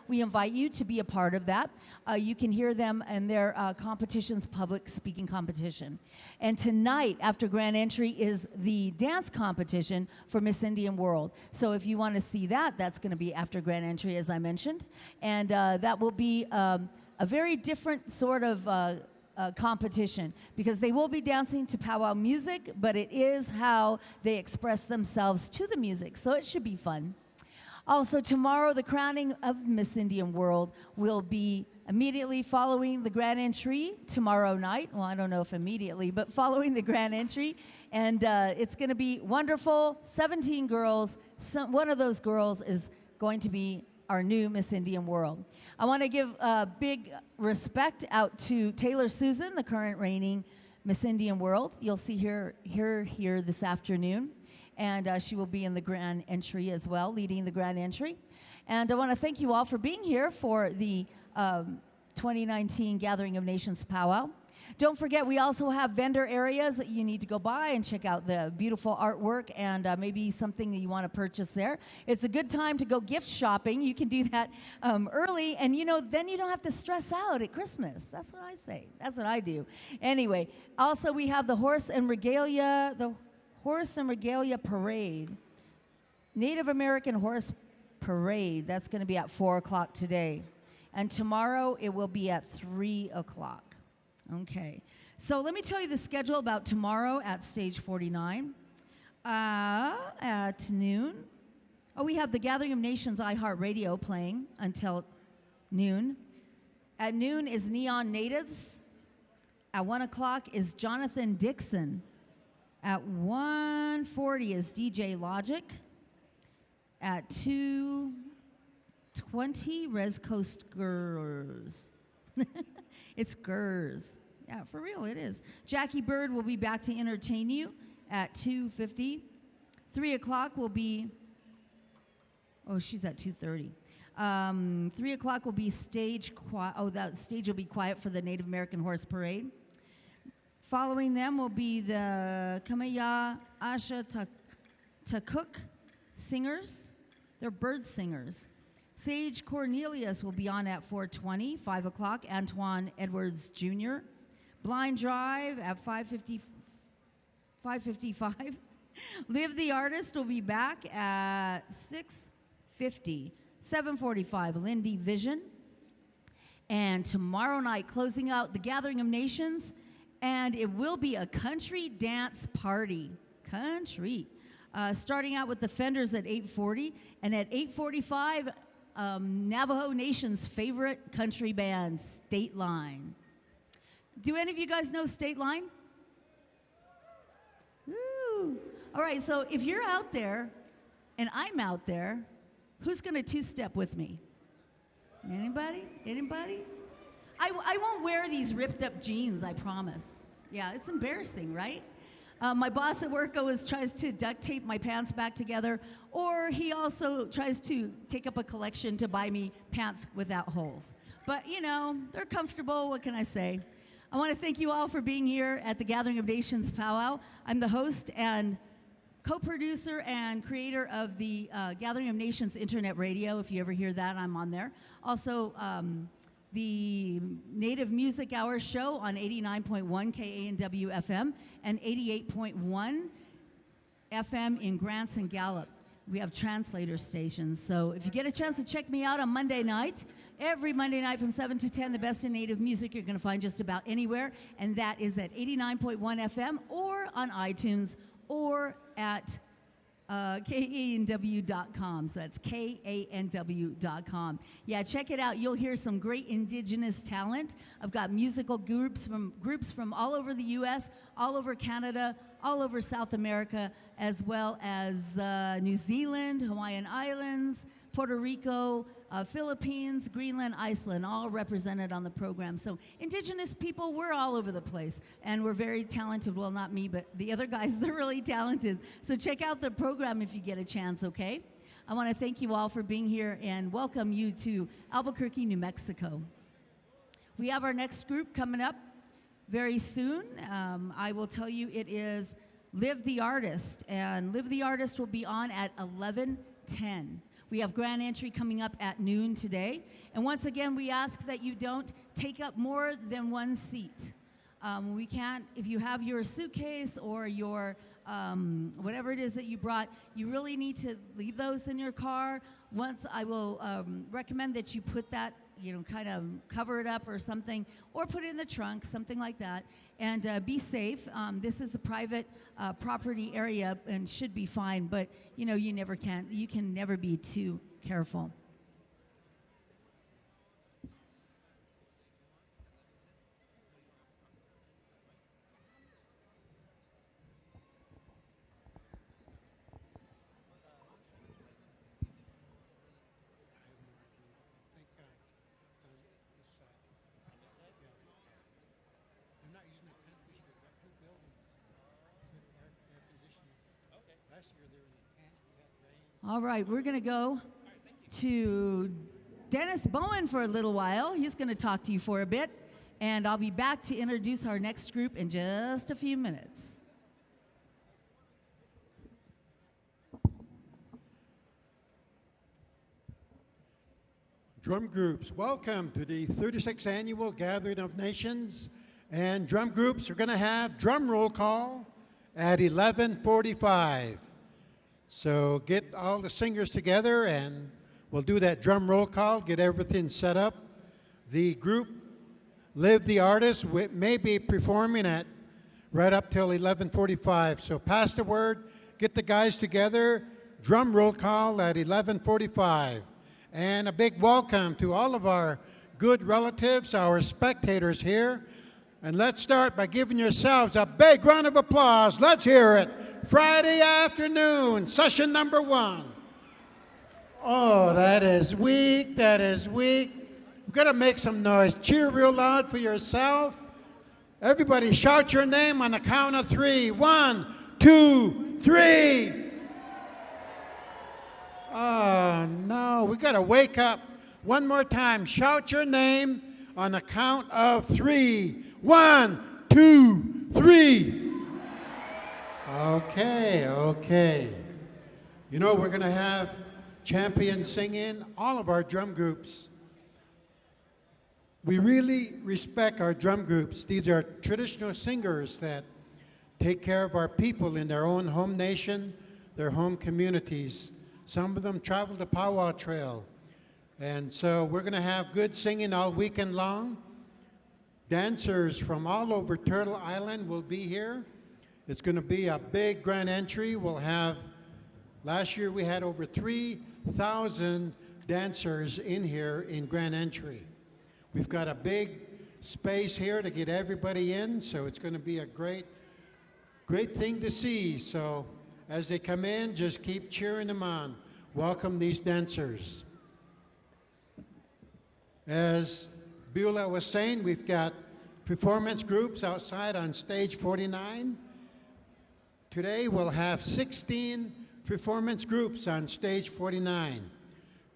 we invite you to be a part of that. You can hear them in their competitions, public speaking competition. And tonight, after grand entry, is the dance competition for Miss Indian World. So if you want to see that, that's going to be after grand entry, as I mentioned. And that will be a very different sort of competition, because they will be dancing to powwow music, but it is how they express themselves to the music, so it should be fun. Also, tomorrow, the crowning of Miss Indian World will be immediately following the grand entry tomorrow night. Well, I don't know if immediately, but following the grand entry. And it's going to be wonderful. 17 girls. One of those girls is going to be our new Miss Indian World. I want to give big respect out to Taylor Susan, the current reigning Miss Indian World. You'll see her here this afternoon, and she will be in the grand entry as well, leading the grand entry. And I want to thank you all for being here for the 2019 Gathering of Nations Powwow. Don't forget, we also have vendor areas that you need to go by and check out the beautiful artwork and maybe something that you want to purchase there. It's a good time to go gift shopping. You can do that early, and then you don't have to stress out at Christmas. That's what I say. That's what I do. Anyway, also we have the Horse and Regalia Parade. Native American Horse Parade. That's going to be at 4 o'clock today. And tomorrow it will be at 3 o'clock. Okay, so let me tell you the schedule about tomorrow at Stage 49. At noon, we have the Gathering of Nations iHeartRadio playing until noon. At noon is Neon Natives. At 1 o'clock is Jonathan Dixon. At 1:40 is DJ Logic. At 2:20, Res Coast Girls. It's Gers. Yeah, for real, it is. Jackie Bird will be back to entertain you at 2:50. 3 o'clock will be, she's at 2:30. 3 o'clock will be stage quiet. That stage will be quiet for the Native American Horse Parade. Following them will be the Kamaya Asha Takuk singers. They're bird singers. Sage Cornelius will be on at 4:20, 5 o'clock. Antoine Edwards Jr. Blind Drive at 5:55. Liv the Artist will be back at 6:50. 7:45, Lindy Vision. And tomorrow night, closing out the Gathering of Nations, and it will be a country dance party. Country. Starting out with the Fenders at 8:40, and at 8:45, Navajo Nation's favorite country band, State Line. Do any of you guys know State Line? Woo. All right, so if you're out there and I'm out there, who's going to two-step with me? Anybody? Anybody? I won't wear these ripped up jeans, I promise. Yeah, it's embarrassing, right? My boss at work always tries to duct tape my pants back together, or he also tries to take up a collection to buy me pants without holes. But, they're comfortable. What can I say? I want to thank you all for being here at the Gathering of Nations Powwow. I'm the host and co-producer and creator of the Gathering of Nations Internet Radio. If you ever hear that, I'm on there. Also, the Native Music Hour show on 89.1 KANW FM and 88.1 FM in Grants and Gallup. We have translator stations. So if you get a chance to check me out on Monday night, every Monday night from 7 to 10, the best in Native music you're going to find just about anywhere. And that is at 89.1 FM or on iTunes or at KANW.com. So that's KANW.com. Yeah, check it out. You'll hear some great indigenous talent. I've got musical groups from all over the U.S., all over Canada, all over South America, as well as New Zealand, Hawaiian Islands, Puerto Rico, Philippines, Greenland, Iceland, all represented on the program. So indigenous people, we're all over the place, and we're very talented. Well, not me, but the other guys, they're really talented. So check out the program if you get a chance, okay? I want to thank you all for being here and welcome you to Albuquerque, New Mexico. We have our next group coming up very soon. I will tell you it is Liv the Artist, and Liv the Artist will be on at 11:10. We have grand entry coming up at noon today. And once again, we ask that you don't take up more than one seat. We can't, if you have your suitcase or your whatever it is that you brought, you really need to leave those in your car. Once I will recommend that you put that, kind of cover it up or something, or put it in the trunk, something like that, and be safe. This is a private property area and should be fine, but you can never be too careful. All right, we're going to go to Dennis Bowen for a little while. He's going to talk to you for a bit, and I'll be back to introduce our next group in just a few minutes. Drum groups, welcome to the 36th Annual Gathering of Nations. And drum groups are going to have drum roll call at 11:45. So get all the singers together and we'll do that drum roll call, get everything set up. The group, Liv The Artist, may be performing at right up till 11:45. So pass the word, get the guys together, drum roll call at 11:45. And a big welcome to all of our good relatives, our spectators here. And let's start by giving yourselves a big round of applause. Let's hear it. Friday afternoon, session number 1. Oh, that is weak, that is weak. We've got to make some noise. Cheer real loud for yourself. Everybody shout your name on the count of 3. 1, 2, 3. Oh, no, we got to wake up. One more time, shout your name on the count of 3. 1, 2, 3. Okay. We're going to have champions singing, all of our drum groups. We really respect our drum groups. These are traditional singers that take care of our people in their own home nation, their home communities. Some of them travel the powwow trail. And so we're going to have good singing all weekend long. Dancers from all over Turtle Island will be here. It's going to be a big grand entry. Last year we had over 3,000 dancers in here in grand entry. We've got a big space here to get everybody in, so it's going to be a great thing to see. So as they come in, just keep cheering them on. Welcome these dancers. As Beulah was saying, we've got performance groups outside on stage 49. Today we'll have 16 performance groups on stage 49.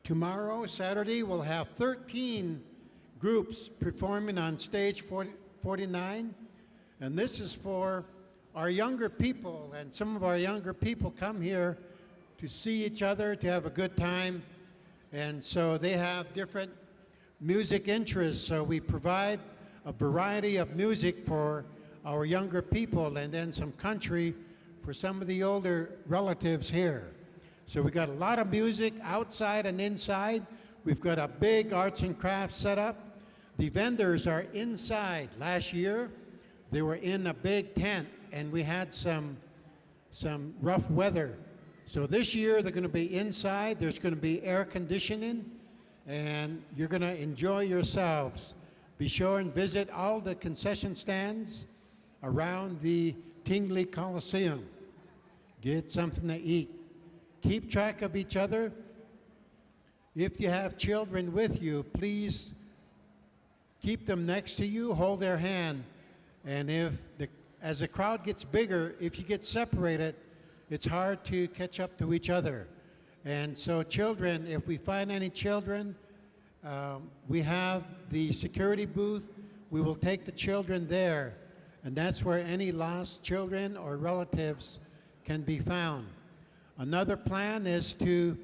Tomorrow, Saturday, we'll have 13 groups performing on stage 49. And this is for our younger people, and some of our younger people come here to see each other, to have a good time. And so they have different music interests, so we provide a variety of music for our younger people, and then some country for some of the older relatives here. So we got a lot of music outside and inside. We've got a big arts and crafts set up. The vendors are inside. Last year, they were in a big tent, and we had some rough weather. So this year, they're going to be inside. There's going to be air conditioning, and you're going to enjoy yourselves. Be sure and visit all the concession stands around the Tingley Coliseum. Get something to eat. Keep track of each other. If you have children with you, please keep them next to you, hold their hand. And as the crowd gets bigger, if you get separated, it's hard to catch up to each other. And so children, if we find any children, we have the security booth. We will take the children there, and that's where any lost children or relatives can be found. Another plan is to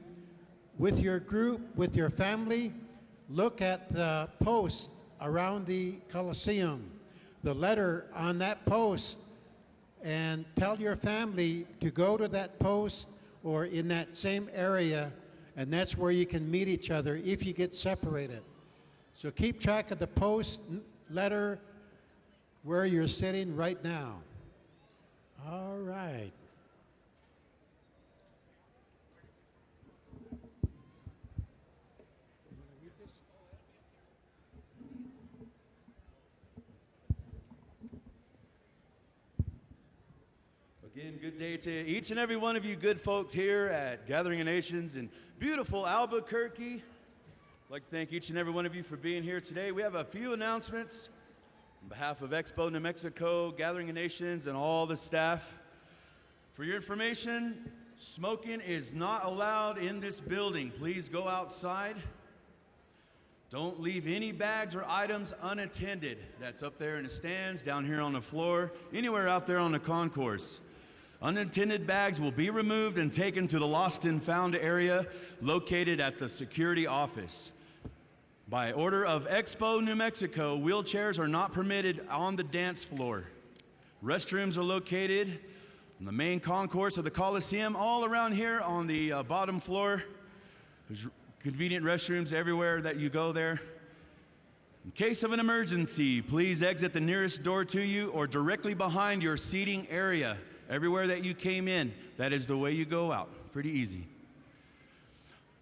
with your group, with your family, look at the post around the Coliseum, the letter on that post, and tell your family to go to that post or in that same area, and that's where you can meet each other if you get separated. So keep track of the post letter where you're sitting right now. All right. Again, good day to each and every one of you good folks here at Gathering of Nations in beautiful Albuquerque. I'd like to thank each and every one of you for being here today. We have a few announcements on behalf of Expo New Mexico, Gathering of Nations, and all the staff. For your information, smoking is not allowed in this building. Please go outside. Don't leave any bags or items unattended. That's up there in the stands, down here on the floor, anywhere out there on the concourse. Unattended bags will be removed and taken to the lost and found area located at the security office. By order of Expo New Mexico, wheelchairs are not permitted on the dance floor. Restrooms are located on the main concourse of the Coliseum, all around here on the bottom floor. There's convenient restrooms everywhere that you go there. In case of an emergency, please exit the nearest door to you or directly behind your seating area. Everywhere that you came in, that is the way you go out. Pretty easy.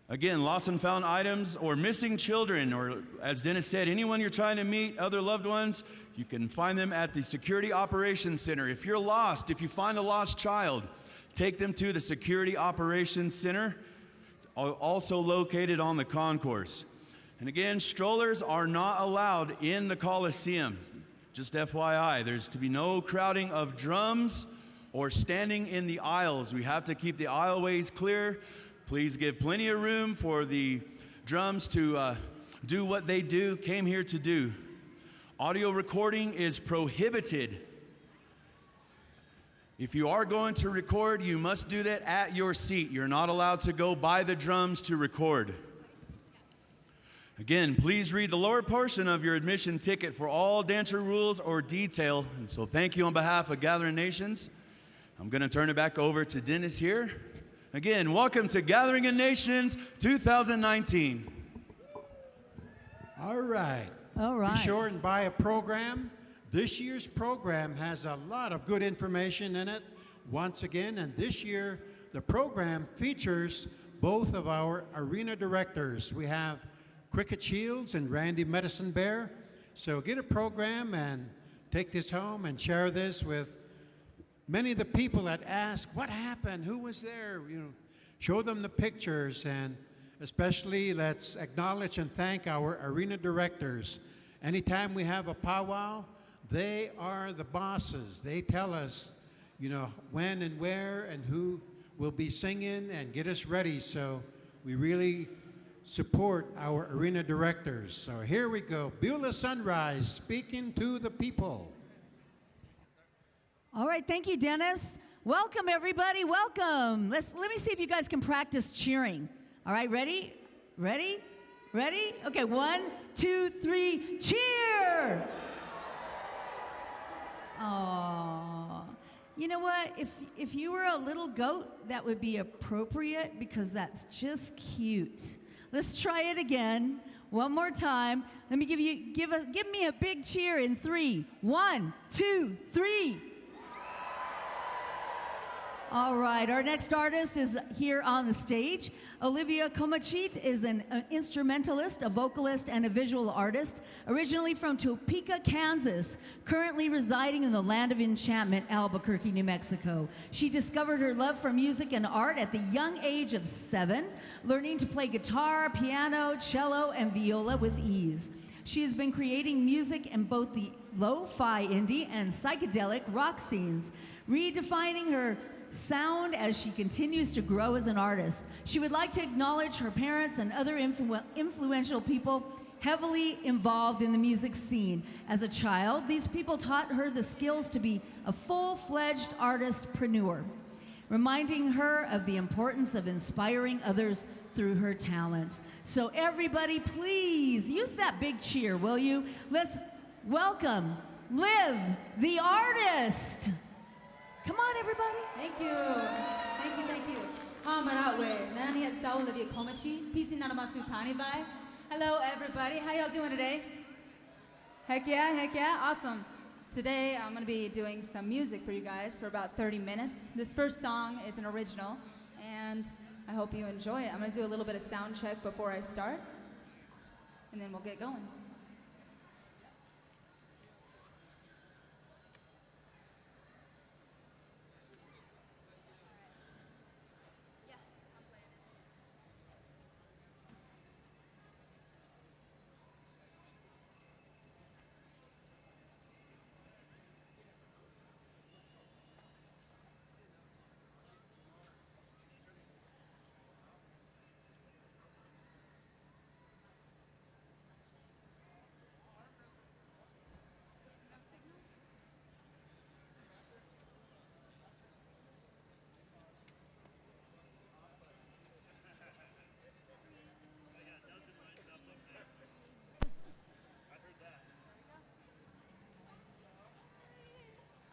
Again, lost and found items or missing children, or as Dennis said, anyone you're trying to meet, other loved ones, you can find them at the Security Operations Center. If you're lost, if you find a lost child, take them to the Security Operations Center, also located on the concourse. And again, strollers are not allowed in the Coliseum. Just FYI, there's to be no crowding of drums or standing in the aisles. We have to keep the aisleways clear. Please give plenty of room for the drums to do what they came here to do. Audio recording is prohibited. If you are going to record, you must do that at your seat. You're not allowed to go by the drums to record. Again, please read the lower portion of your admission ticket for all dancer rules or detail. And so thank you on behalf of Gathering Nations. I'm going to turn it back over to Dennis here. Again, welcome to Gathering of Nations 2019. All right. All right. Be sure and buy a program. This year's program has a lot of good information in it, once again, and this year the program features both of our arena directors. We have Cricket Shields and Randy Medicine Bear. So get a program and take this home and share this with many of the people that ask, what happened? Who was there? You know, show them the pictures, and especially let's acknowledge and thank our arena directors. Anytime we have a powwow, they are the bosses. They tell us, you know, when and where and who will be singing and get us ready. So we really support our arena directors. So here we go. Beulah Sunrise speaking to the people. All right, thank you, Dennis. Welcome, everybody. Welcome. Let me see if you guys can practice cheering. All right, ready? Ready? Ready? Okay, 1, 2, 3, cheer! Aww. You know what? If you were a little goat, that would be appropriate because that's just cute. Let's try it again. One more time. Let me give me a big cheer in 3. 1, 2, 3. All right, our next artist is here on the stage. Olivia Comachit is an instrumentalist, a vocalist, and a visual artist, originally from Topeka, Kansas, currently residing in the land of enchantment, Albuquerque, New Mexico. She discovered her love for music and art at the young age of 7, learning to play guitar, piano, cello, and viola with ease. She has been creating music in both the lo-fi indie and psychedelic rock scenes, redefining her sound as she continues to grow as an artist. She would like to acknowledge her parents and other influential people heavily involved in the music scene. As a child, these people taught her the skills to be a full-fledged artist-preneur, reminding her of the importance of inspiring others through her talents. So everybody, please use that big cheer, will you? Let's welcome Liv the Artist. Come on, everybody. Thank you. Thank you, thank you. Nani at Saul Olivia Komachi. Peace in Nanamasu Tani Bai. Hello, everybody. How y'all doing today? Heck yeah, awesome. Today, I'm gonna be doing some music for you guys for about 30 minutes. This first song is an original, and I hope you enjoy it. I'm gonna do a little bit of sound check before I start, and then we'll get going.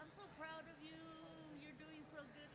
I'm so proud of you. You're doing so good.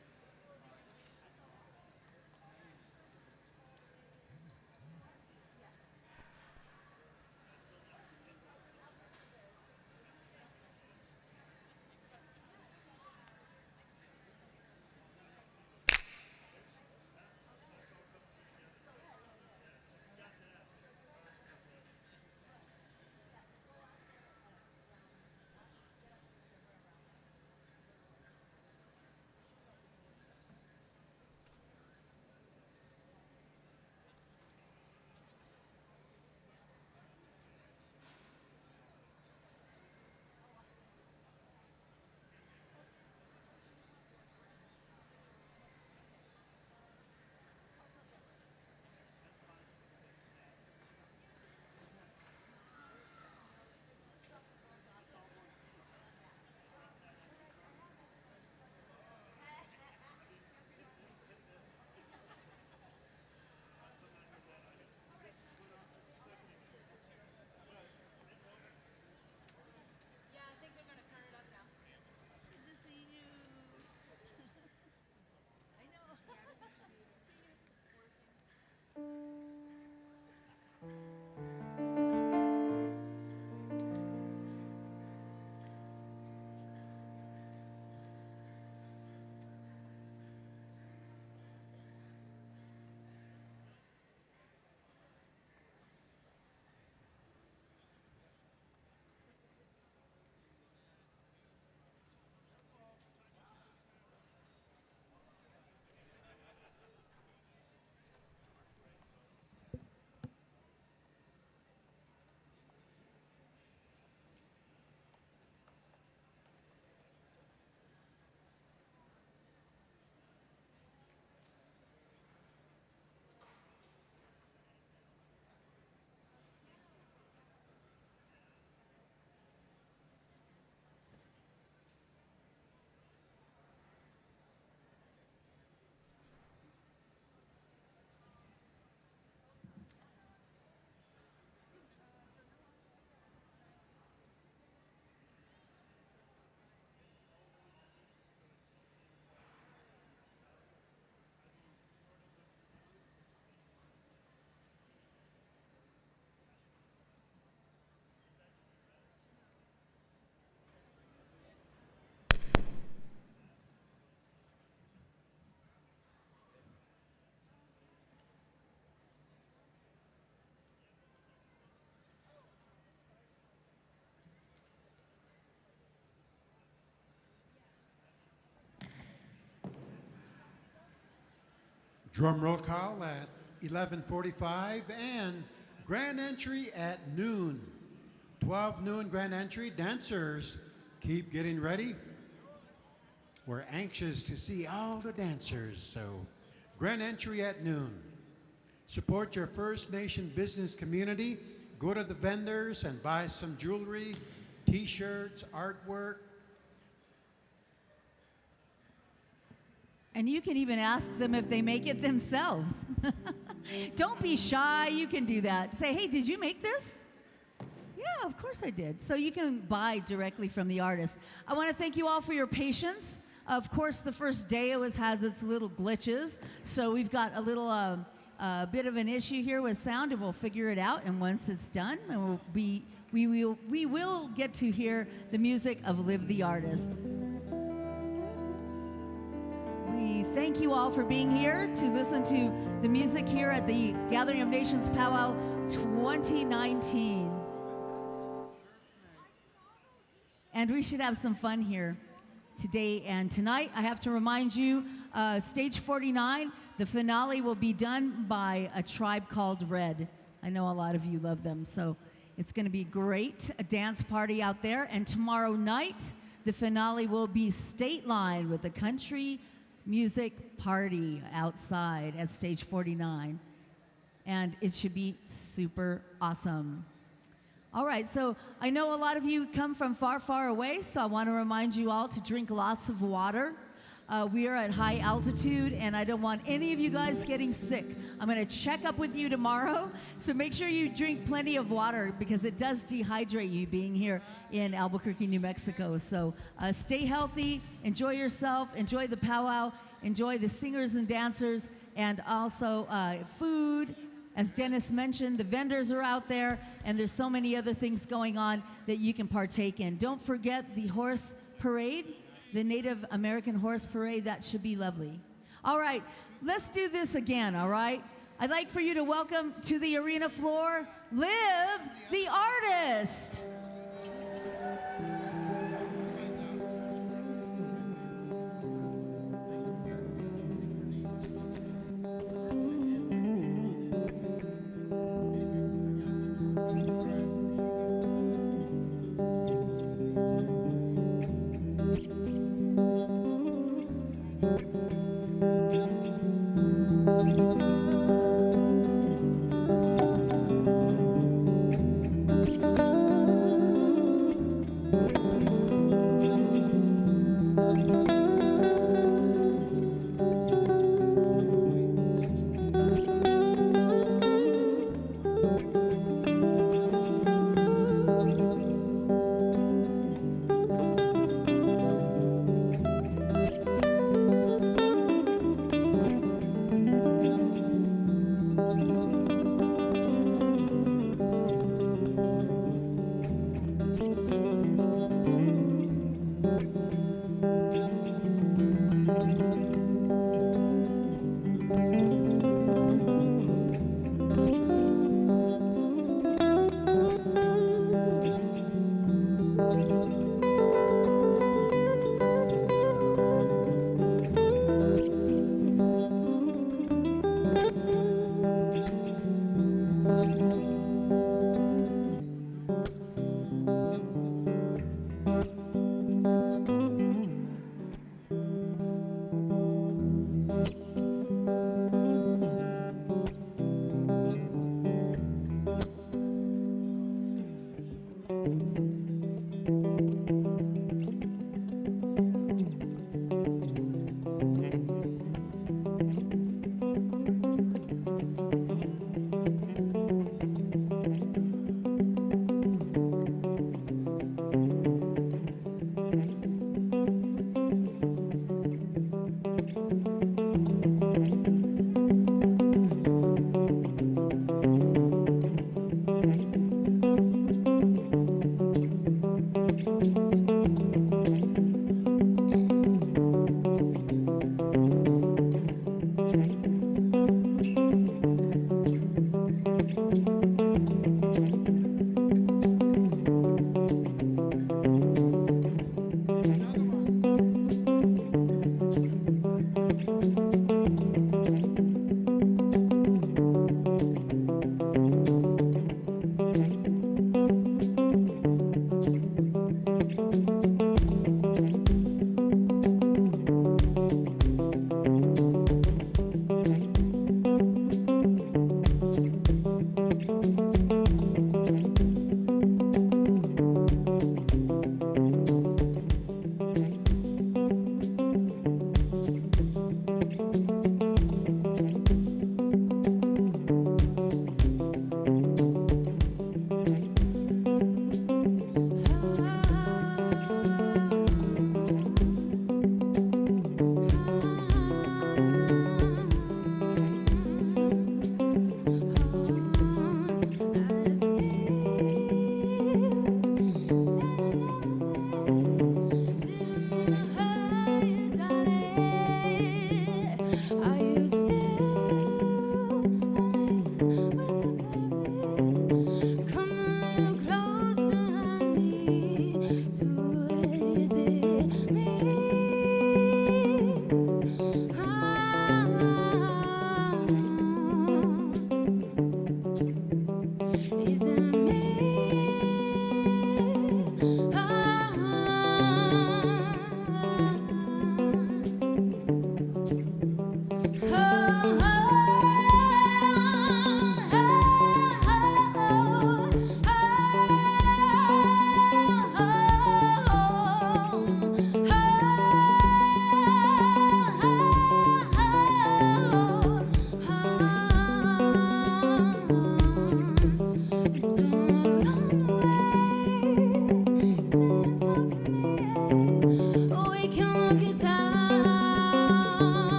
Drum roll call at 11:45 and grand entry at noon. 12 noon grand entry. Dancers, keep getting ready. We're anxious to see all the dancers, so grand entry at noon. Support your First Nation business community. Go to the vendors and buy some jewelry, t-shirts, artwork. And you can even ask them if they make it themselves. Don't be shy. You can do that. Say, hey, did you make this? Yeah, of course I did. So you can buy directly from the artist. I want to thank you all for your patience. Of course, the first day has its little glitches. So we've got a little bit of an issue here with sound, and we'll figure it out. And once it's done, and we will get to hear the music of Liv the Artist. We thank you all for being here to listen to the music here at the Gathering of Nations Powwow 2019. And we should have some fun here today and tonight. I have to remind you, stage 49, the finale will be done by a tribe called Red. I know a lot of you love them, so it's going to be great, a dance party out there. And tomorrow night, the finale will be State Line with a country music party outside at stage 49. And it should be super awesome. All right, so I know a lot of you come from far, far away, so I want to remind you all to drink lots of water. We are at high altitude, and I don't want any of you guys getting sick. I'm going to check up with you tomorrow, so make sure you drink plenty of water because it does dehydrate you being here in Albuquerque, New Mexico. So stay healthy, enjoy yourself, enjoy the powwow, enjoy the singers and dancers, and also food. As Dennis mentioned, the vendors are out there, and there's so many other things going on that you can partake in. Don't forget the horse parade, the Native American horse parade. That should be lovely. All right, let's do this again, all right? I'd like for you to welcome to the arena floor, Liv the Artist.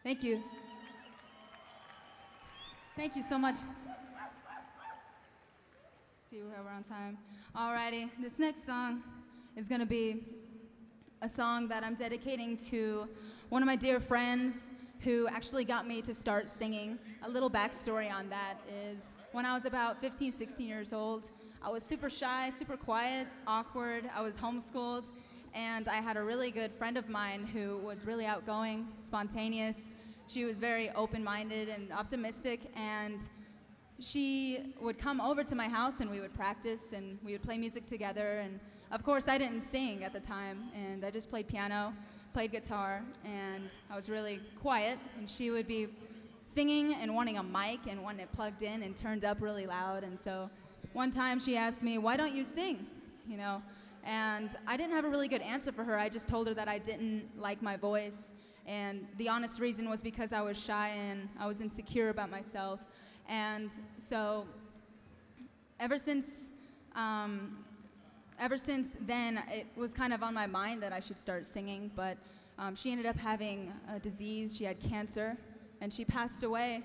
Thank you. Thank you so much. See, we're on time. Alrighty, this next song is gonna be a song that I'm dedicating to one of my dear friends who actually got me to start singing. A little backstory on that is when I was about 15, 16 years old, I was super shy, super quiet, awkward. I was homeschooled, and I had a really good friend of mine who was really outgoing, spontaneous. She was very open-minded and optimistic, and she would come over to my house and we would practice and we would play music together. And of course I didn't sing at the time, and I just played piano, played guitar, and I was really quiet, and she would be singing and wanting a mic and wanting it plugged in and turned up really loud. And so one time she asked me, "Why don't you sing?" You know, and I didn't have a really good answer for her. I just told her that I didn't like my voice, and the honest reason was because I was shy and I was insecure about myself. And so ever since then, it was kind of on my mind that I should start singing, but she ended up having a disease. She had cancer, and she passed away.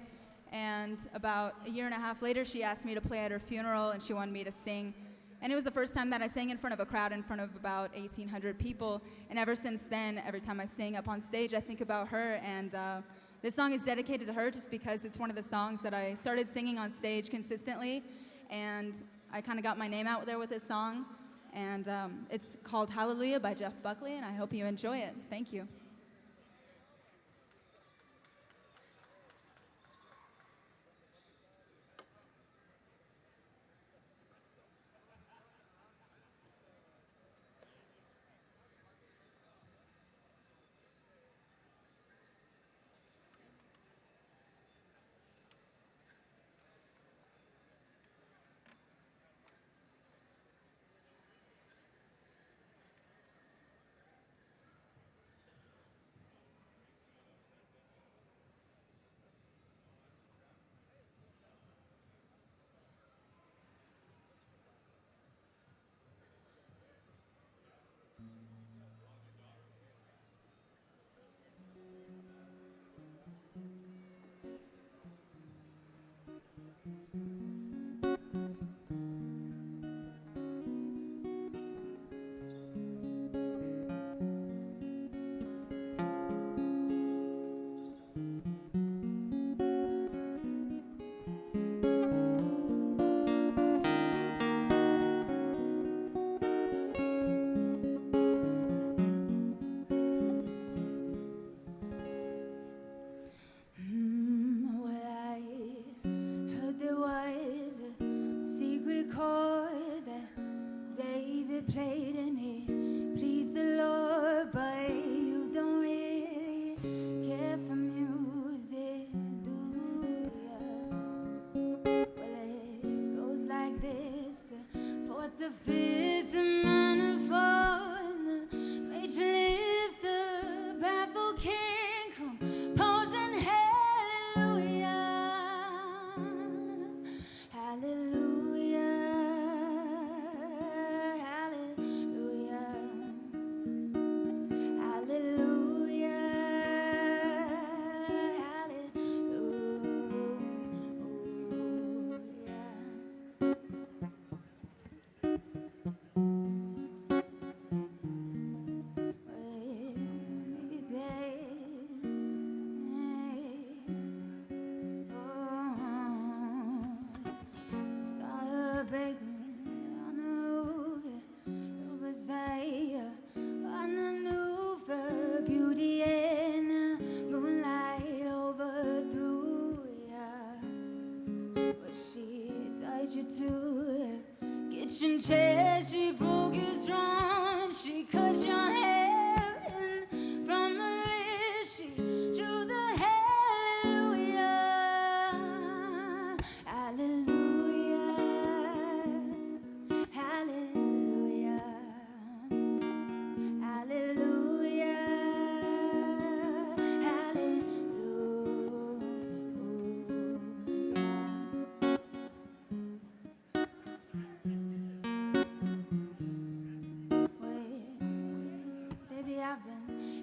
And about a year and a half later, she asked me to play at her funeral, and she wanted me to sing. And it was the first time that I sang in front of a crowd, in front of about 1,800 people. And ever since then, every time I sing up on stage, I think about her. And this song is dedicated to her just because it's one of the songs that I started singing on stage consistently. And I kind of got my name out there with this song. And it's called Hallelujah by Jeff Buckley, and I hope you enjoy it. Thank you.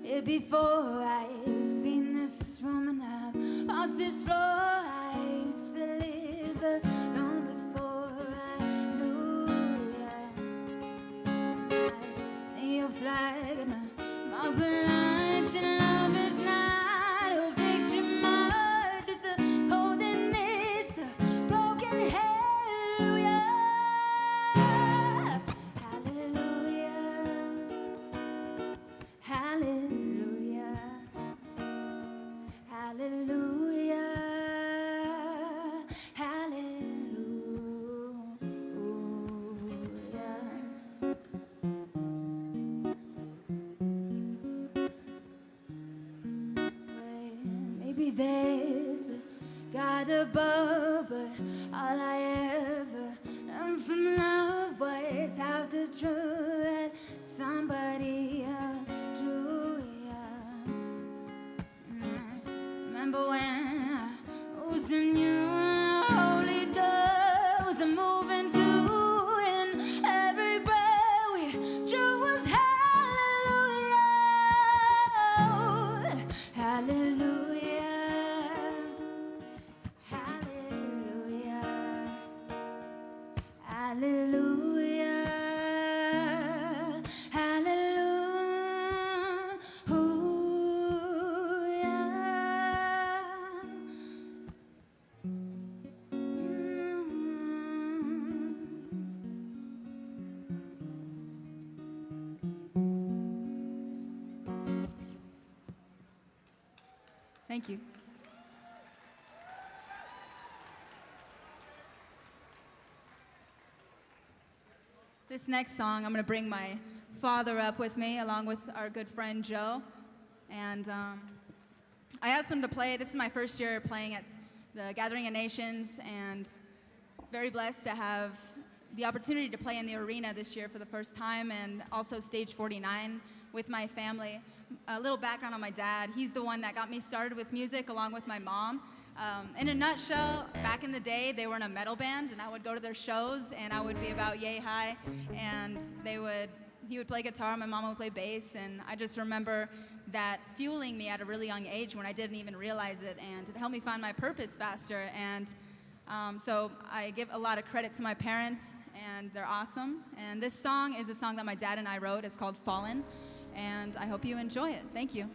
Before I've seen this woman, I've walked this road. I used to live alone before I knew ya. I see your flag and a marble lunch, and love is not a picture marked. It's a holiness, a broken hallelujah. Hallelujah. Hallelujah. Hallelujah. Maybe there's a God above, but all I ever learned from love was how to true that somebody drew ya. Remember when I was in you, and the holy dove was moving too, and every breath we drew was hallelujah. Hallelujah. Hallelujah. Hallelujah. Thank you. This next song, I'm going to bring my father up with me, along with our good friend Joe. And I asked him to play. This is my first year playing at the Gathering of Nations, and very blessed to have the opportunity to play in the arena this year for the first time, and also stage 49 with my family. A little background on my dad. He's the one that got me started with music, along with my mom. In a nutshell, back in the day, they were in a metal band, and I would go to their shows, and I would be about yay high, and he would play guitar, my mom would play bass, and I just remember that fueling me at a really young age when I didn't even realize it, and it helped me find my purpose faster. And so I give a lot of credit to my parents, and they're awesome. And this song is a song that my dad and I wrote. It's called Fallen, and I hope you enjoy it. Thank you.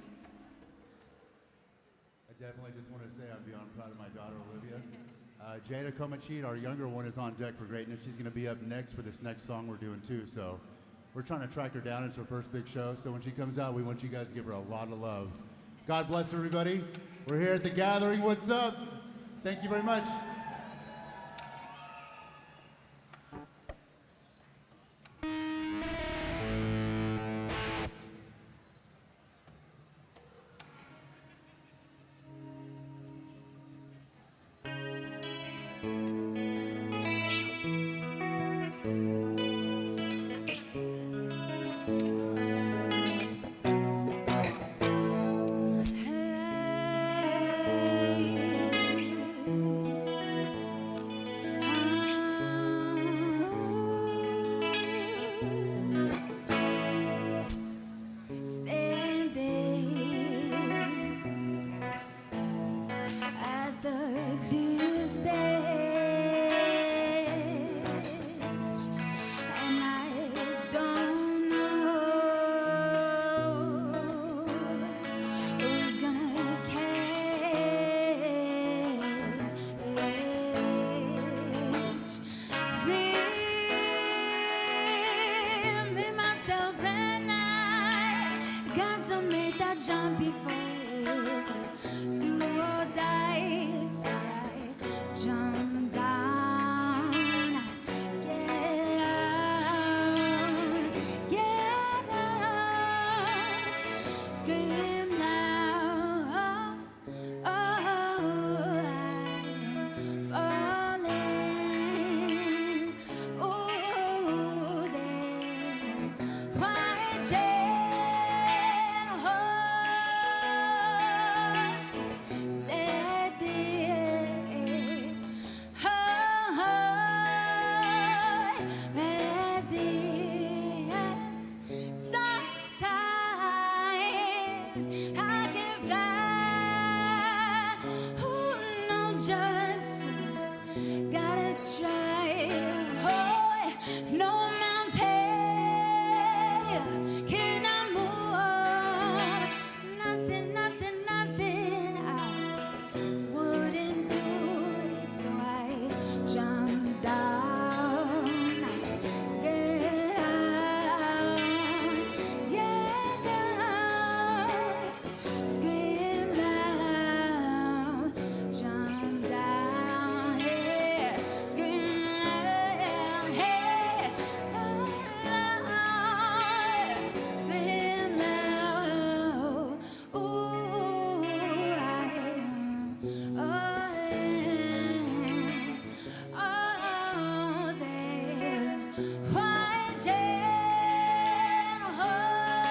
I definitely just want to say I'm beyond proud of my daughter, Olivia. Jada Comachit, our younger one, is on deck for greatness. She's going to be up next for this next song we're doing too. So we're trying to track her down. It's her first big show. So when she comes out, we want you guys to give her a lot of love. God bless everybody. We're here at the Gathering. What's up? Thank you very much. Jump before it's do or die. So I jump down, get out, scream loud. Oh, I'm falling. Oh, there, white chair. wings, I can fly. Oh, no, just gotta try. Oh, no mountain cannot move. Nothing, nothing, nothing I wouldn't do. So I jump down, get down, scream loud, jump down, yeah, scream loud, hey, loud, scream loud. Ooh, I am all there, watching horse,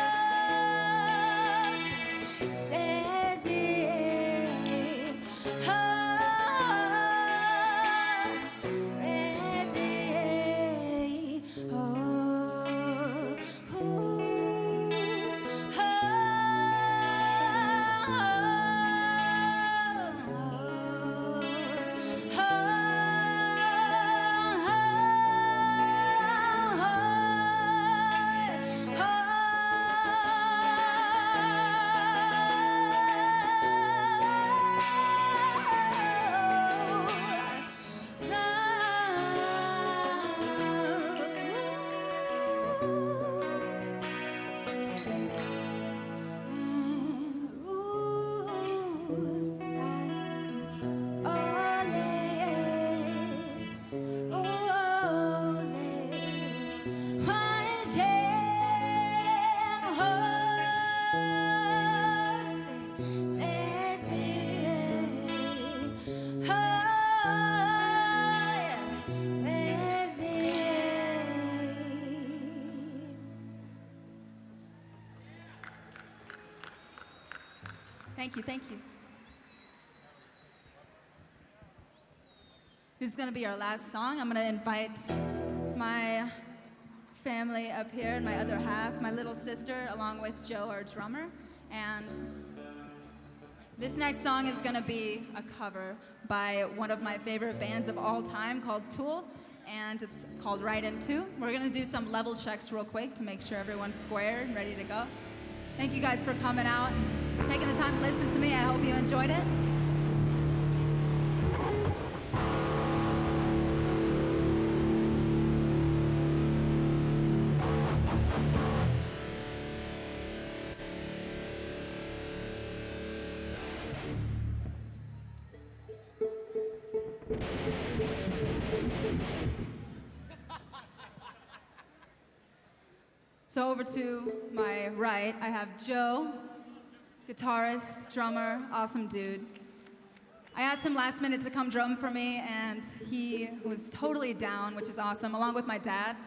said they, ready, Thank you, thank you. This is gonna be our last song. I'm gonna invite my family up here and my other half, my little sister, along with Joe, our drummer. And this next song is gonna be a cover by one of my favorite bands of all time called Tool, and it's called Right Into. We're gonna do some level checks real quick to make sure everyone's square and ready to go. Thank you guys for coming out and taking the time to listen to me. I hope you enjoyed it. So over to my right, I have Joe, guitarist, drummer, awesome dude. I asked him last minute to come drum for me, and he was totally down, which is awesome, along with my dad.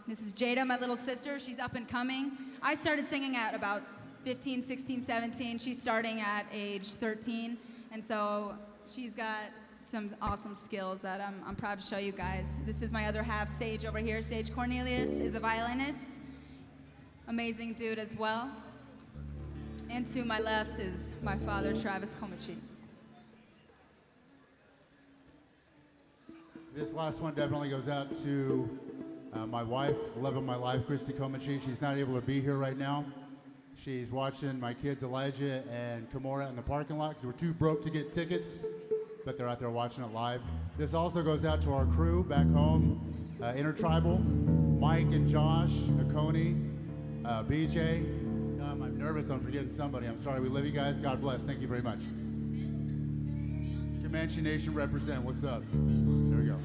This is Jada, my little sister. She's up and coming. I started singing at about 15, 16, 17. She's starting at age 13, and so she's got some awesome skills that I'm proud to show you guys. This is my other half, Sage, over here. Sage Cornelius is a violinist. Amazing dude as well. And to my left is my father, Travis Komachi. This last one definitely goes out to my wife, love of my life, Christy Komachi. She's not able to be here right now. She's watching my kids, Elijah and Kimora, in the parking lot because we're too broke to get tickets, but they're out there watching it live. This also goes out to our crew back home, Intertribal, Mike and Josh, Akoni, BJ. I'm nervous on forgetting somebody. I'm sorry. We love you guys. God bless. Thank you very much. Comanche Nation represent. What's up? There we go.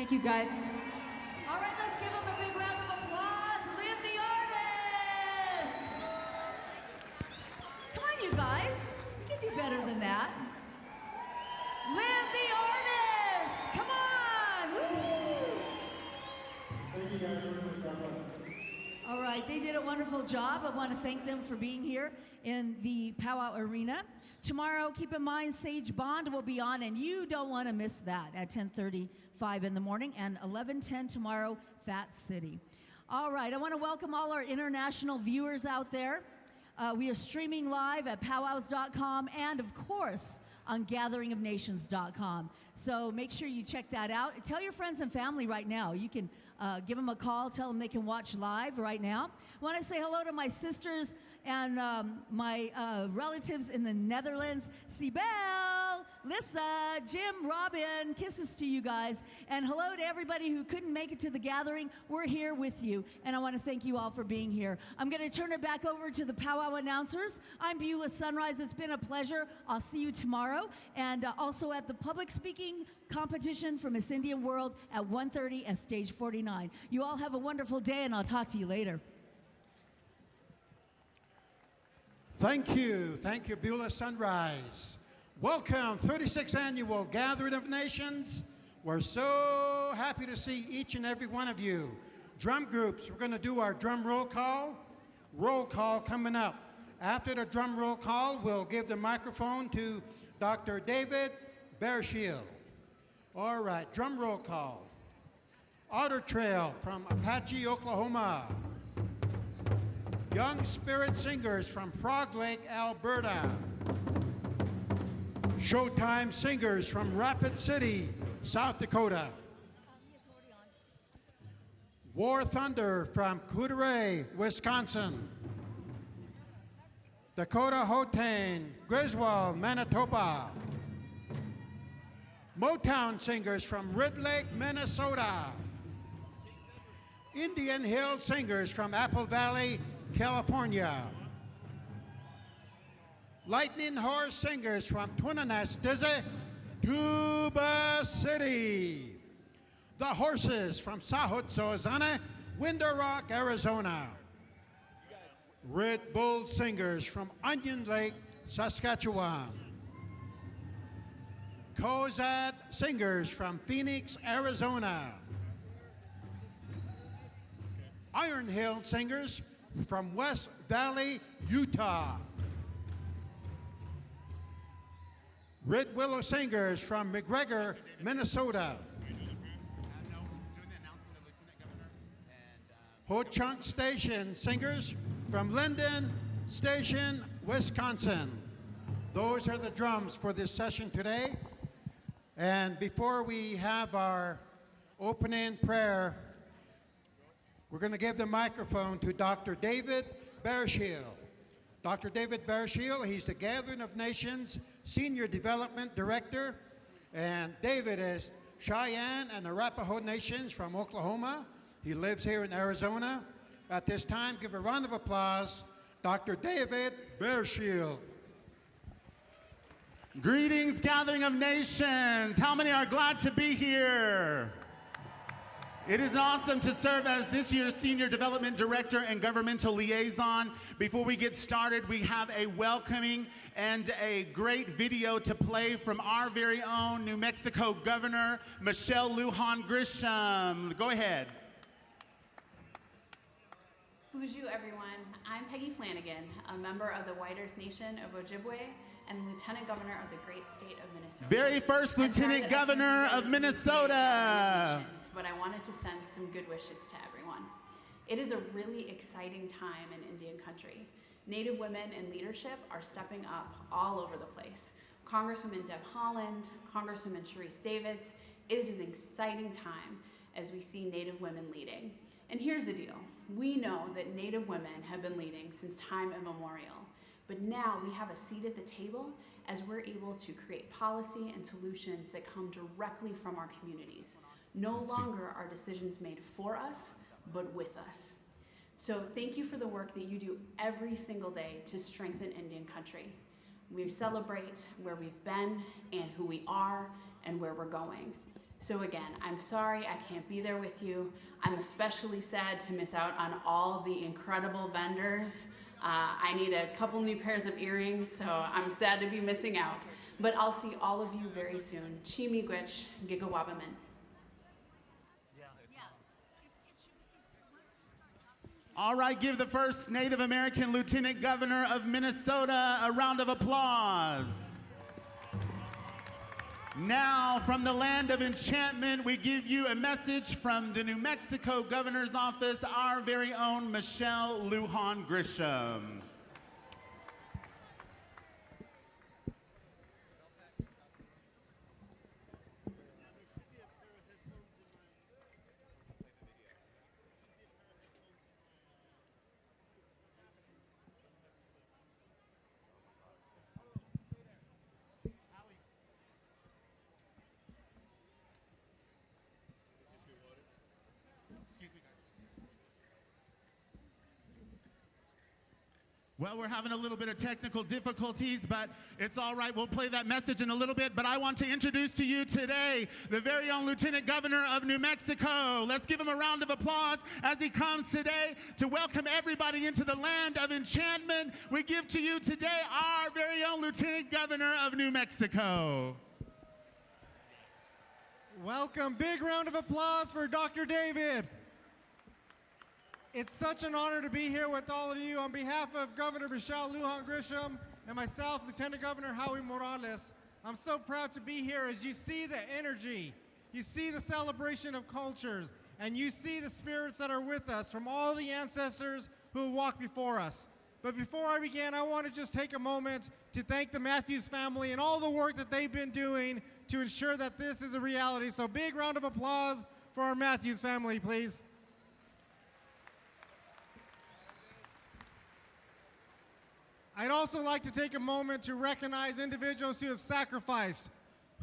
Thank you, guys. All right, let's give them a big round of applause. Liv the Artist! Come on, you guys. You can do better than that. Liv the Artist! Come on! Woo! All right, they did a wonderful job. I want to thank them for being here in the Powwow Arena. Tomorrow, keep in mind, Sage Bond will be on, and you don't want to miss that at 10:35 in the morning, and 11:10 tomorrow, Fat City. All right, I want to welcome all our international viewers out there. We are streaming live at PowWows.com and, of course, on GatheringOfNations.com. So make sure you check that out. Tell your friends and family right now. You can give them a call, tell them they can watch live right now. I want to say hello to my sisters and my relatives in the Netherlands, Sibel, Lissa, Jim, Robin, kisses to you guys. And hello to everybody who couldn't make it to the gathering. We're here with you, and I want to thank you all for being here. I'm going to turn it back over to the Powwow announcers. I'm Beulah Sunrise. It's been a pleasure. I'll see you tomorrow, and also at the public speaking competition for Miss Indian World at 1:30 at stage 49. You all have a wonderful day, and I'll talk to you later. Thank you, Beulah Sunrise. Welcome, 36th Annual Gathering of Nations. We're so happy to see each and every one of you. Drum groups, we're gonna do our drum roll call. Roll call coming up. After the drum roll call, we'll give the microphone to Dr. David Bearshield. All right, drum roll call. Otter Trail from Apache, Oklahoma. Young Spirit Singers from Frog Lake, Alberta. Showtime Singers from Rapid City, South Dakota. War Thunder from Coudray, Wisconsin. Dakota Hotane, Griswold, Manitoba. Motown Singers from Red Lake, Minnesota. Indian Hill Singers from Apple Valley, California. Lightning Horse Singers from Twinanasdizze, Tuba City. The Horses from Sahut-Sozana, Window Rock, Arizona. Red Bull Singers from Onion Lake, Saskatchewan. Kozad Singers from Phoenix, Arizona. Iron Hill Singers from West Valley, Utah. Red Willow Singers from McGregor, Minnesota. Ho Chunk Station Singers from Linden Station, Wisconsin. Those are the drums for this session today. And before we have our opening prayer, we're going to give the microphone to Dr. David Bearshield. Dr. David Bearshield, he's the Gathering of Nations Senior Development Director. And David is Cheyenne and Arapaho Nations from Oklahoma. He lives here in Arizona. At this time, give a round of applause, Dr. David Bearshield. Greetings, Gathering of Nations. How many are glad to be here? It is awesome to serve as this year's Senior Development Director and Governmental Liaison. Before we get started, we have a welcoming and a great video to play from our very own New Mexico Governor, Michelle Lujan Grisham. Go ahead. Bonjour, everyone. I'm Peggy Flanagan, a member of the White Earth Nation of Ojibwe and Lieutenant Governor of the great state of Minnesota. Very first Lieutenant Governor of Minnesota. But I wanted to send some good wishes to everyone. It is a really exciting time in Indian country. Native women in leadership are stepping up all over the place. Congresswoman Deb Haaland, Congresswoman Sharice Davids. It is an exciting time as we see Native women leading. And here's the deal. We know that Native women have been leading since time immemorial. But now we have a seat at the table as we're able to create policy and solutions that come directly from our communities. No longer are decisions made for us, but with us. So thank you for the work that you do every single day to strengthen Indian country. We celebrate where we've been and who we are and where we're going. So again, I'm sorry I can't be there with you. I'm especially sad to miss out on all the incredible vendors. I need a couple new pairs of earrings, so I'm sad to be missing out. But I'll see all of you very soon. Chi miigwech, gigawabamin. All right, give the first Native American Lieutenant Governor of Minnesota a round of applause. Now, from the land of enchantment, we give you a message from the New Mexico Governor's Office, our very own Michelle Lujan Grisham. Well, we're having a little bit of technical difficulties, but it's all right. We'll play that message in a little bit. But I want to introduce to you today the very own Lieutenant Governor of New Mexico. Let's give him a round of applause as he comes today to welcome everybody into the land of enchantment. We give to you today our very own Lieutenant Governor of New Mexico. Welcome. Big round of applause for Dr. David. It's such an honor to be here with all of you. On behalf of Governor Michelle Lujan Grisham and myself, Lieutenant Governor Howie Morales, I'm so proud to be here. As you see the energy, you see the celebration of cultures, and you see the spirits that are with us from all the ancestors who have walked before us. But before I begin, I want to just take a moment to thank the Matthews family and all the work that they've been doing to ensure that this is a reality. So big round of applause for our Matthews family, please. I'd also like to take a moment to recognize individuals who have sacrificed,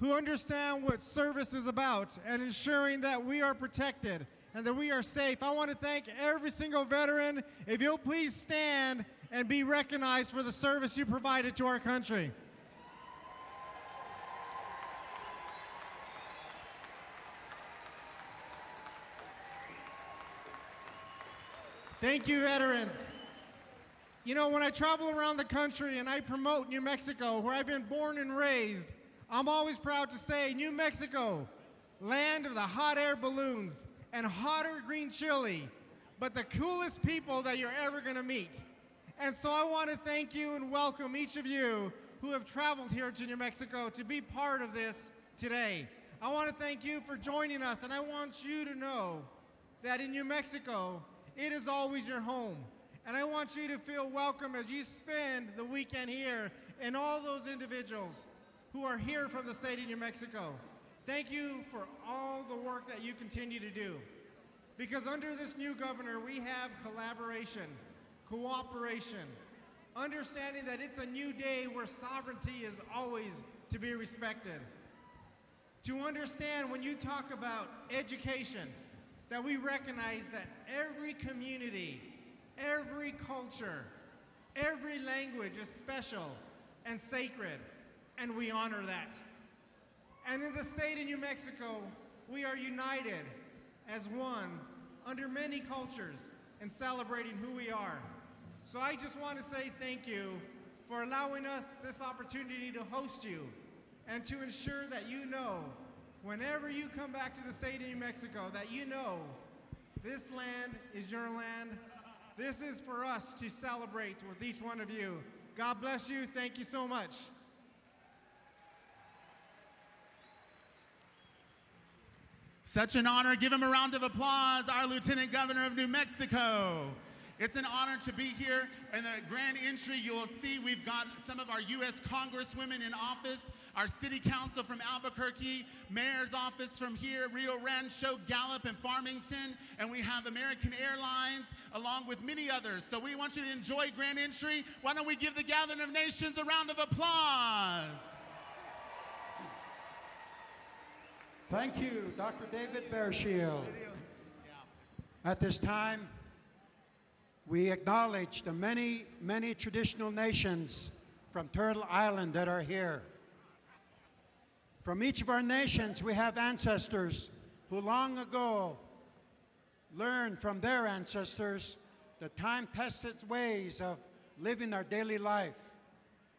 who understand what service is about, and ensuring that we are protected and that we are safe. I want to thank every single veteran. If you'll please stand and be recognized for the service you provided to our country. Thank you, veterans. You know, when I travel around the country and I promote New Mexico, where I've been born and raised, I'm always proud to say, New Mexico, land of the hot air balloons and hotter green chili, but the coolest people that you're ever gonna meet. And so I want to thank you and welcome each of you who have traveled here to New Mexico to be part of this today. I want to thank you for joining us, and I want you to know that in New Mexico, it is always your home. And I want you to feel welcome as you spend the weekend here, and all those individuals who are here from the state of New Mexico. Thank you for all the work that you continue to do. Because under this new governor, we have collaboration, cooperation, understanding that it's a new day where sovereignty is always to be respected. To understand when you talk about education, that we recognize that every community, every culture, every language is special and sacred, and we honor that. And in the state of New Mexico, we are united as one under many cultures and celebrating who we are. So I just want to say thank you for allowing us this opportunity to host you and to ensure that you know, whenever you come back to the state of New Mexico, that you know this land is your land. This is for us to celebrate with each one of you. God bless you. Thank you so much. Such an honor. Give him a round of applause, our Lieutenant Governor of New Mexico. It's an honor to be here. In the grand entry, you will see we've got some of our U.S. Congresswomen in office, our City Council from Albuquerque, Mayor's office from here, Rio Rancho, Gallup, and Farmington, and we have American Airlines, along with many others. So we want you to enjoy grand entry. Why don't we give the Gathering of Nations a round of applause? Thank you, Dr. David Bearshield. At this time, we acknowledge the many, many traditional nations from Turtle Island that are here. From each of our nations, we have ancestors who long ago learned from their ancestors the time-tested ways of living our daily life.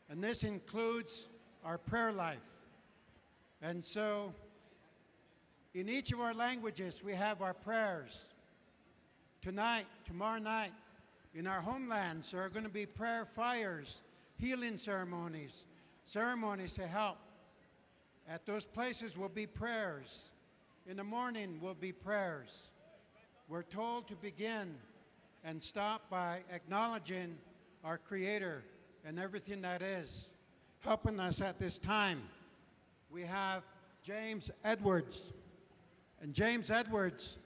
And this includes our prayer life. And so, in each of our languages, we have our prayers. Tonight, tomorrow night, in our homelands, there are going to be prayer fires, healing ceremonies, ceremonies to help. At those places will be prayers. In the morning will be prayers. We're told to begin and stop by acknowledging our Creator and everything that is. Helping us at this time, we have James Edwards. And James Edwards,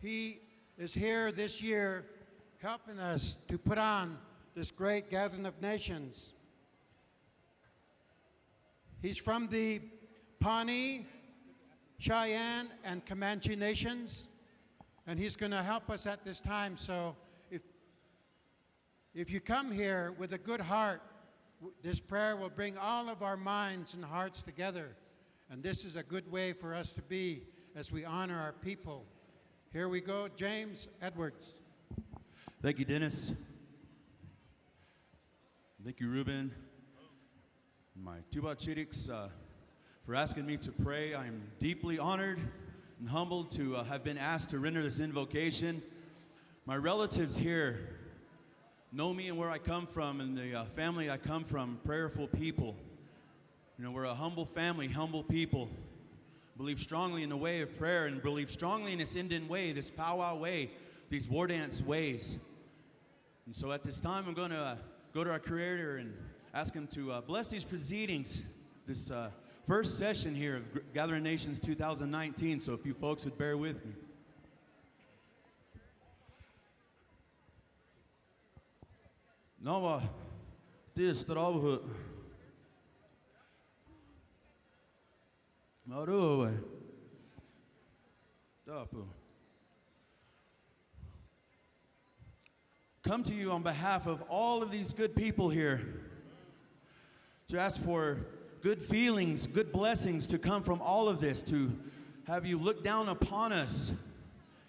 he is here this year helping us to put on this great gathering of nations. He's from the Pawnee, Cheyenne, and Comanche nations, and he's going to help us at this time. So if you come here with a good heart, this prayer will bring all of our minds and hearts together, and this is a good way for us to be as we honor our people. Here we go, James Edwards. Thank you, Dennis. Thank you, Ruben. My Tuba Chiriks, for asking me to pray. I am deeply honored and humbled to have been asked to render this invocation. My relatives here know me and where I come from, and the family I come from, prayerful people. You know, we're a humble family, humble people. Believe strongly in the way of prayer and believe strongly in this Indian way, this powwow way, these war dance ways. And so at this time, I'm going to go to our Creator and ask Him to bless these proceedings, this first session here of Gathering Nations 2019. So if you folks would bear with me. Nova, this trauhu. Maru, Tapu. Come to you on behalf of all of these good people here to ask for good feelings, good blessings to come from all of this, to have you look down upon us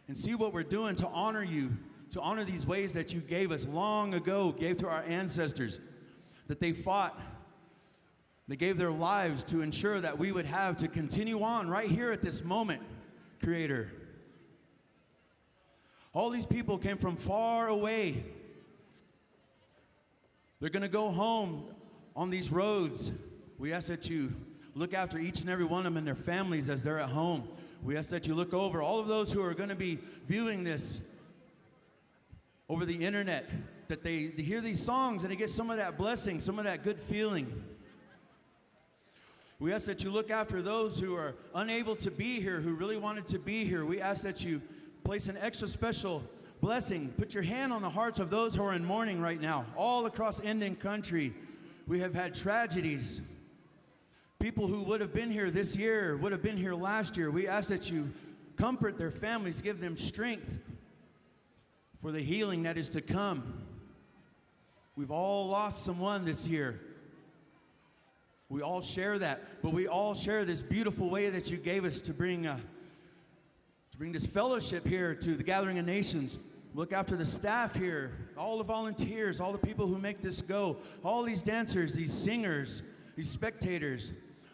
and see what we're doing to honor you, to honor these ways that you gave us long ago, gave to our ancestors, that they fought, they gave their lives to ensure that we would have to continue on right here at this moment, Creator. All these people came from far away. They're going to go home on these roads. We ask that you look after each and every one of them and their families as they're at home. We ask that you look over all of those who are going to be viewing this over the internet, that they hear these songs and they get some of that blessing, some of that good feeling. We ask that you look after those who are unable to be here, who really wanted to be here. We ask that you place an extra special blessing. Put your hand on the hearts of those who are in mourning right now. All across Indian country, we have had tragedies. People who would have been here this year, would have been here last year. We ask that you comfort their families, give them strength for the healing that is to come. We've all lost someone this year. We all share that, but we all share this beautiful way that you gave us to bring this fellowship here to the Gathering of Nations. Look after the staff here, all the volunteers, all the people who make this go, all these dancers, these singers, these spectators.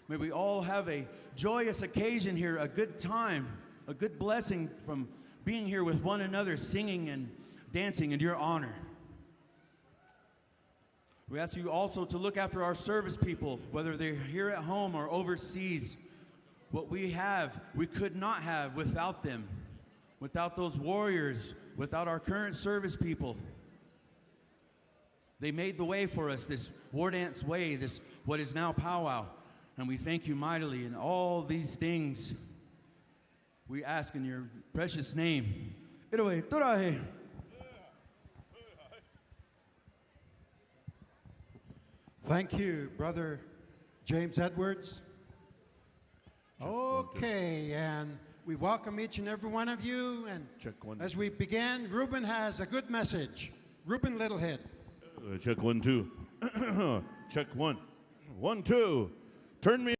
May we all have a joyous occasion here, a good time, a good blessing from being here with one another, singing and dancing in your honor. We ask you also to look after our service people, whether they're here at home or overseas. What we have, we could not have without them, without those warriors, without our current service people. They made the way for us, this war dance way, this what is now powwow. And we thank you mightily in all these things. We ask in your precious name. Thank you, Brother James Edwards. Okay, and we welcome each and every one of you. And as we begin, Ruben has a good message. Ruben Littlehead. Check 1, 2. Check 1. 1, 2. Turn me.